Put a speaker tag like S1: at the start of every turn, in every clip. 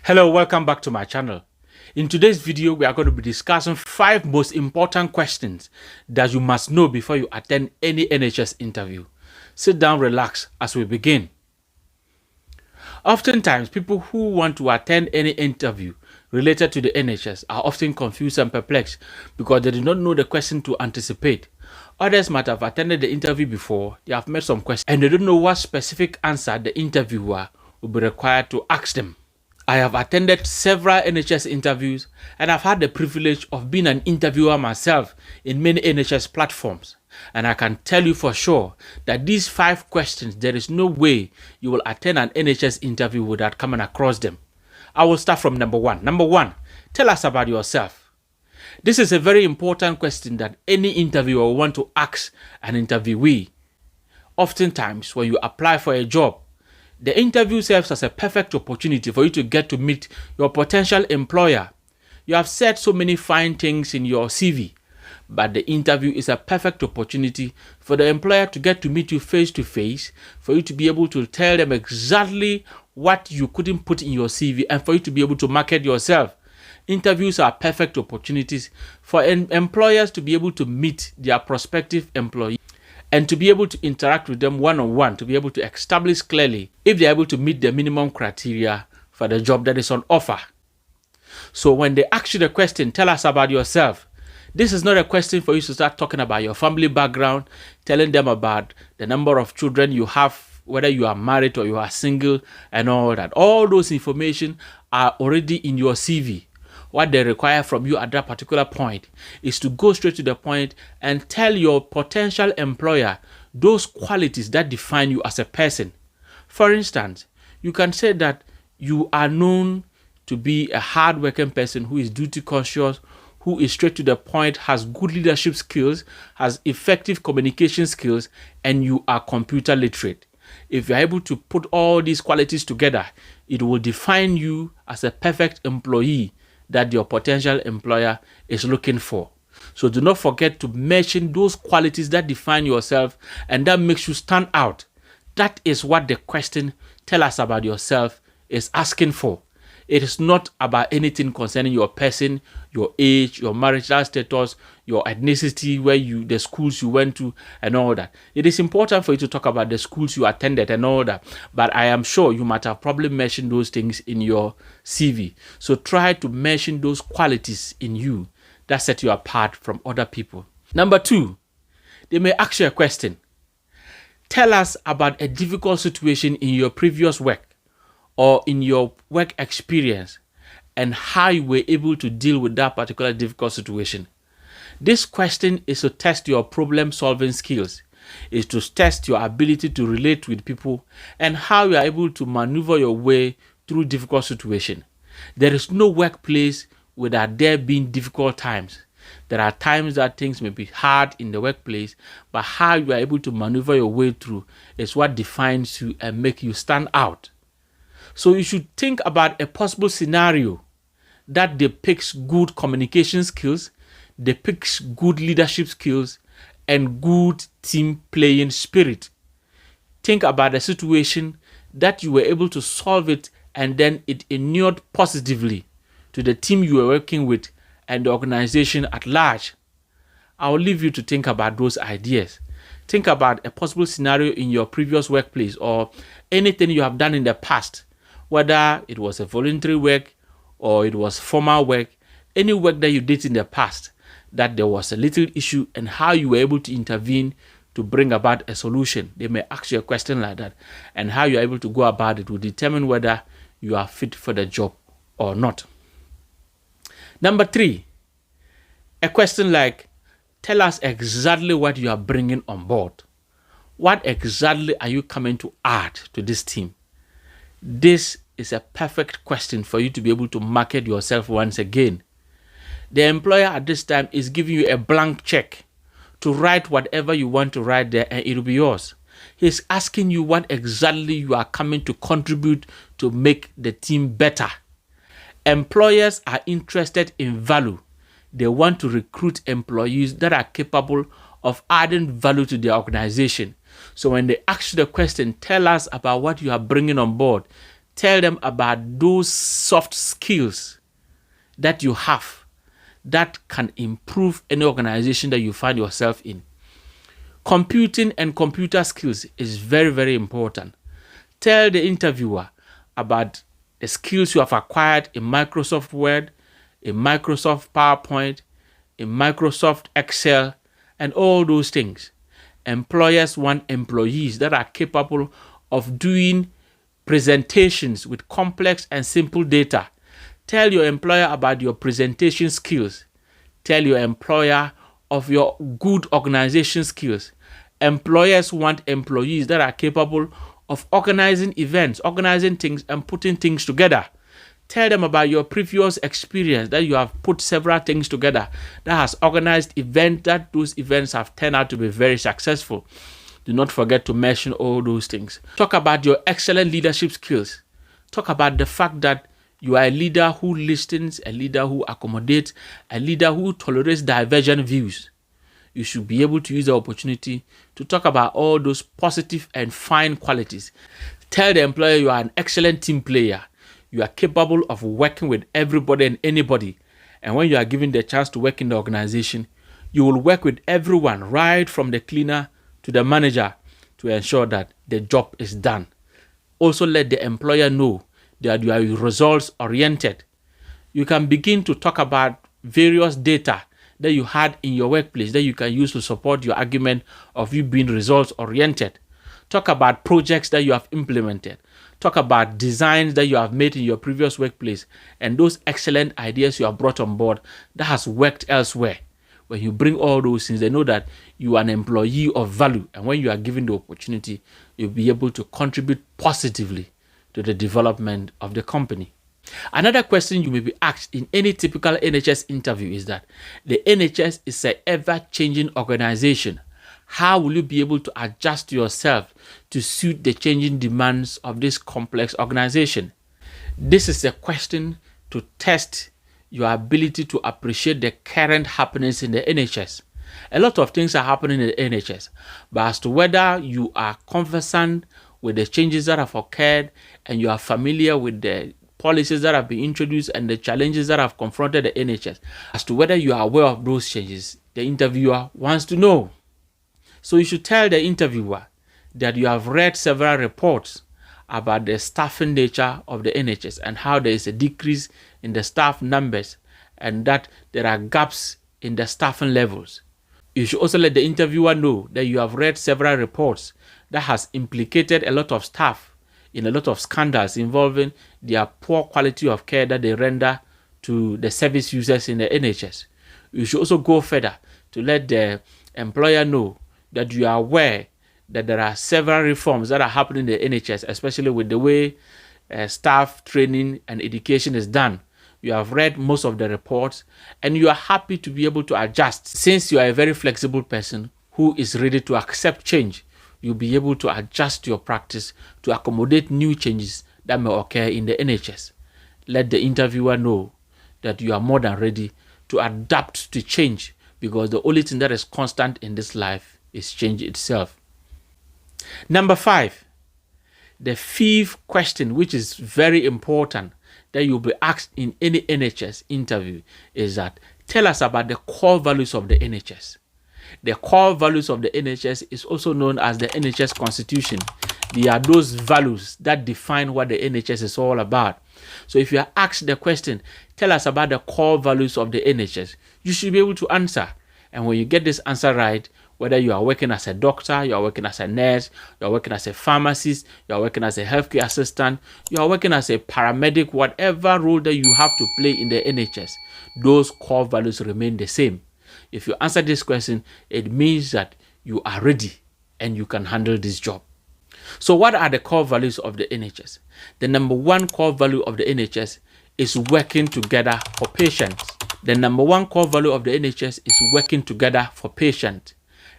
S1: Hello, welcome back to my channel. In today's video, we are going to be discussing 5 most important questions that you must know before you attend any NHS interview. Sit down, relax as we begin. Oftentimes, people who want to attend any interview related to the NHS are often confused and perplexed because they do not know the question to anticipate. Others might have attended the interview before, they have made some questions, and they don't know what specific answer the interviewer will be required to ask them. I have attended several NHS interviews and I've had the privilege of being an interviewer myself in many NHS platforms. And I can tell you for sure that these 5 questions, there is no way you will attend an NHS interview without coming across them. I will start from number 1. Number 1, tell us about yourself. This is a very important question that any interviewer will want to ask an interviewee. Oftentimes, when you apply for a job, the interview serves as a perfect opportunity for you to get to meet your potential employer. You have said so many fine things in your CV, but the interview is a perfect opportunity for the employer to get to meet you face to face, for you to be able to tell them exactly what you couldn't put in your CV and for you to be able to market yourself. Interviews are perfect opportunities for employers to be able to meet their prospective employees and to be able to interact with them one-on-one, to be able to establish clearly if they're able to meet the minimum criteria for the job that is on offer. So when they ask you the question, tell us about yourself, this is not a question for you to start talking about your family background, telling them about the number of children you have, whether you are married or you are single and all that. All those information are already in your CV. What they require from you at that particular point is to go straight to the point and tell your potential employer those qualities that define you as a person. For instance, you can say that you are known to be a hard-working person who is duty conscious, who is straight to the point, has good leadership skills, has effective communication skills, and you are computer literate. If you're able to put all these qualities together, it will define you as a perfect employee that your potential employer is looking for. So do not forget to mention those qualities that define yourself and that makes you stand out. That is what the question, tell us about yourself, is asking for. It is not about anything concerning your person, your age, your marital status, your ethnicity, the schools you went to and all that. It is important for you to talk about the schools you attended and all that, but I am sure you might have probably mentioned those things in your CV. So try to mention those qualities in you that set you apart from other people. Number 2, they may ask you a question. Tell us about a difficult situation in your previous work or in your work experience and how you were able to deal with that particular difficult situation. This question is to test your problem-solving skills, is to test your ability to relate with people and how you are able to maneuver your way through difficult situations. There is no workplace without there being difficult times. There are times that things may be hard in the workplace, but how you are able to maneuver your way through is what defines you and makes you stand out. So you should think about a possible scenario that depicts good communication skills, depicts good leadership skills, and good team playing spirit. Think about a situation that you were able to solve it and then it inured positively to the team you were working with and the organization at large. I will leave you to think about those ideas. Think about a possible scenario in your previous workplace or anything you have done in the past, whether it was a voluntary work or it was formal work, any work that you did in the past, that there was a little issue and how you were able to intervene to bring about a solution. They may ask you a question like that, and how you are able to go about it will determine whether you are fit for the job or not. Number 3, a question like, tell us exactly what you are bringing on board. What exactly are you coming to add to this team? This is a perfect question for you to be able to market yourself once again. The employer at this time is giving you a blank check to write whatever you want to write there and it will be yours. He's asking you what exactly you are coming to contribute to make the team better. Employers are interested in value. They want to recruit employees that are capable of adding value to their organization. So when they ask you the question, tell us about what you are bringing on board, Tell them about those soft skills that you have that can improve any organization that you find yourself in. Computing and computer skills is very, very important. Tell the interviewer about the skills you have acquired in Microsoft Word, in Microsoft PowerPoint, in Microsoft Excel, and all those things. Employers want employees that are capable of doing presentations with complex and simple data. Tell your employer about your presentation skills. Tell your employer of your good organization skills. Employers want employees that are capable of organizing events, organizing things, and putting things together. Tell them about your previous experience, that you have put several things together, that has organized events, that those events have turned out to be very successful. Do not forget to mention all those things. Talk about your excellent leadership skills. Talk about the fact that you are a leader who listens, a leader who accommodates, a leader who tolerates divergent views. You should be able to use the opportunity to talk about all those positive and fine qualities. Tell the employer you are an excellent team player. You are capable of working with everybody and anybody. And when you are given the chance to work in the organization, you will work with everyone, right from the cleaner to the manager, to ensure that the job is done. Also let the employer know that you are results oriented. You can begin to talk about various data that you had in your workplace that you can use to support your argument of you being results oriented. Talk about projects that you have implemented. Talk about designs that you have made in your previous workplace and those excellent ideas you have brought on board that has worked elsewhere. When you bring all those things, they know that you are an employee of value, and when you are given the opportunity, you'll be able to contribute positively to the development of the company. Another question you may be asked in any typical NHS interview is that the NHS is an ever-changing organization. How will you be able to adjust yourself to suit the changing demands of this complex organization? This is a question to test your ability to appreciate the current happenings in the NHS. A lot of things are happening in the NHS, but as to whether you are conversant with the changes that have occurred and you are familiar with the policies that have been introduced and the challenges that have confronted the NHS, as to whether you are aware of those changes, the interviewer wants to know. So you should tell the interviewer that you have read several reports about the staffing nature of the NHS and how there is a decrease in the staff numbers and that there are gaps in the staffing levels. You should also let the interviewer know that you have read several reports that has implicated a lot of staff in a lot of scandals involving their poor quality of care that they render to the service users in the NHS. You should also go further to let the employer know that you are aware that there are several reforms that are happening in the NHS, especially with the way staff training and education is done. You have read most of the reports and you are happy to be able to adjust. Since you are a very flexible person who is ready to accept change, you'll be able to adjust your practice to accommodate new changes that may occur in the NHS. Let the interviewer know that you are more than ready to adapt to change, because the only thing that is constant in this life is change itself. Number 5, the fifth question, which is very important that you'll be asked in any NHS interview, is that tell us about the core values of the NHS. The core values of the NHS is also known as the NHS Constitution. They are those values that define what the NHS is all about. So if you are asked the question, tell us about the core values of the NHS, you should be able to answer. And when you get this answer right, whether you are working as a doctor, you are working as a nurse, you are working as a pharmacist, you are working as a healthcare assistant, you are working as a paramedic, whatever role that you have to play in the NHS, those core values remain the same. If you answer this question, it means that you are ready and you can handle this job. So what are the core values of the NHS? The number 1 core value of the NHS is working together for patients. The number 1 core value of the NHS is working together for patients.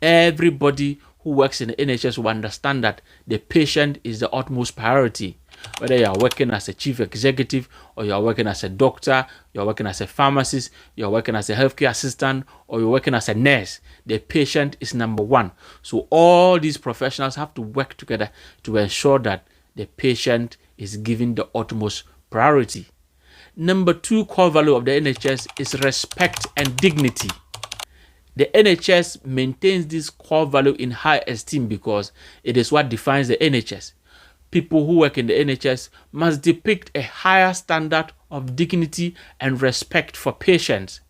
S1: Everybody who works in the NHS will understand that the patient is the utmost priority. Whether you are working as a chief executive, or you are working as a doctor, you are working as a pharmacist, you are working as a healthcare assistant, or you are working as a nurse, the patient is number 1. So all these professionals have to work together to ensure that the patient is given the utmost priority. Number 2 core value of the NHS is respect and dignity. The NHS maintains this core value in high esteem because it is what defines the NHS. People who work in the NHS must depict a higher standard of dignity and respect for patients.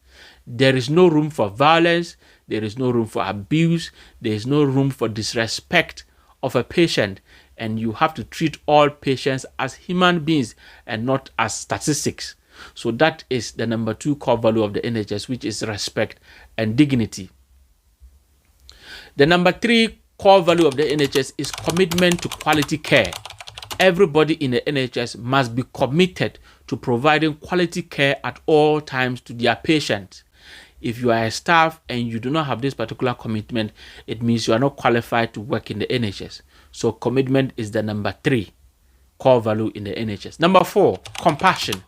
S1: There is no room for violence, there is no room for abuse, there is no room for disrespect of a patient, and you have to treat all patients as human beings and not as statistics. So that is the number 2 core value of the NHS, which is respect and dignity. The number 3 core value of the NHS is commitment to quality care. Everybody in the NHS must be committed to providing quality care at all times to their patients. If you are a staff and you do not have this particular commitment, it means you are not qualified to work in the NHS. So commitment is the number 3 core value in the NHS. Number 4, compassion.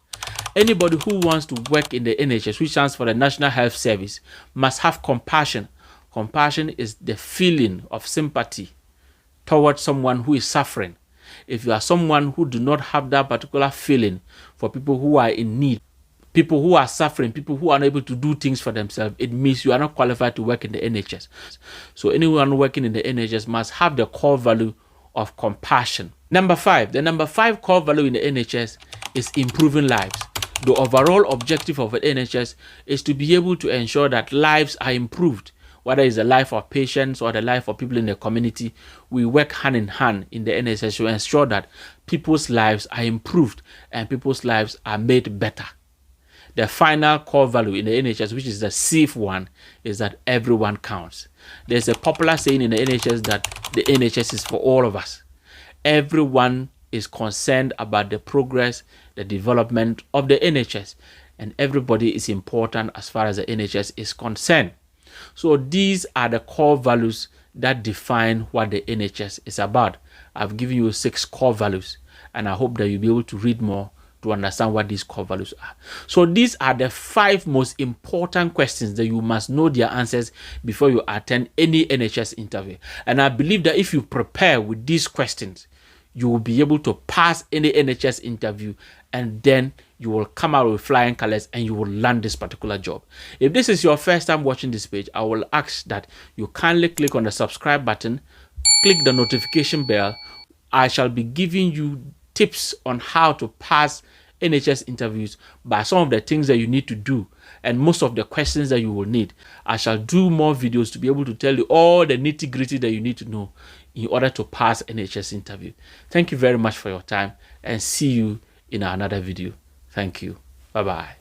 S1: Anybody who wants to work in the NHS, which stands for the National Health Service, must have compassion. Compassion is the feeling of sympathy towards someone who is suffering. If you are someone who do not have that particular feeling for people who are in need, people who are suffering, people who are unable to do things for themselves, it means you are not qualified to work in the NHS. So anyone working in the NHS must have the core value of compassion. Number 5, the number 5 core value in the NHS is improving lives. The overall objective of the NHS is to be able to ensure that lives are improved, whether it's the life of patients or the life of people in the community. We work hand in hand in the NHS to ensure that people's lives are improved and people's lives are made better. The final core value in the NHS, which is the 6th one, is that everyone counts. There's a popular saying in the NHS that the NHS is for all of us. Everyone is concerned about the progress, the development of the NHS, and everybody is important as far as the NHS is concerned. So these are the core values that define what the NHS is about. I've given you 6 core values, and I hope that you'll be able to read more to understand what these core values are. So these are the 5 most important questions that you must know their answers before you attend any NHS interview. And I believe that if you prepare with these questions, you will be able to pass any NHS interview, and then you will come out with flying colors and you will land this particular job. If this is your first time watching this page, I will ask that you kindly click on the subscribe button, click the notification bell. I shall be giving you tips on how to pass NHS interviews by some of the things that you need to do and most of the questions that you will need. I shall do more videos to be able to tell you all the nitty-gritty that you need to know in order to pass NHS interview. Thank you very much for your time, and see you in another video. Thank you. Bye-bye.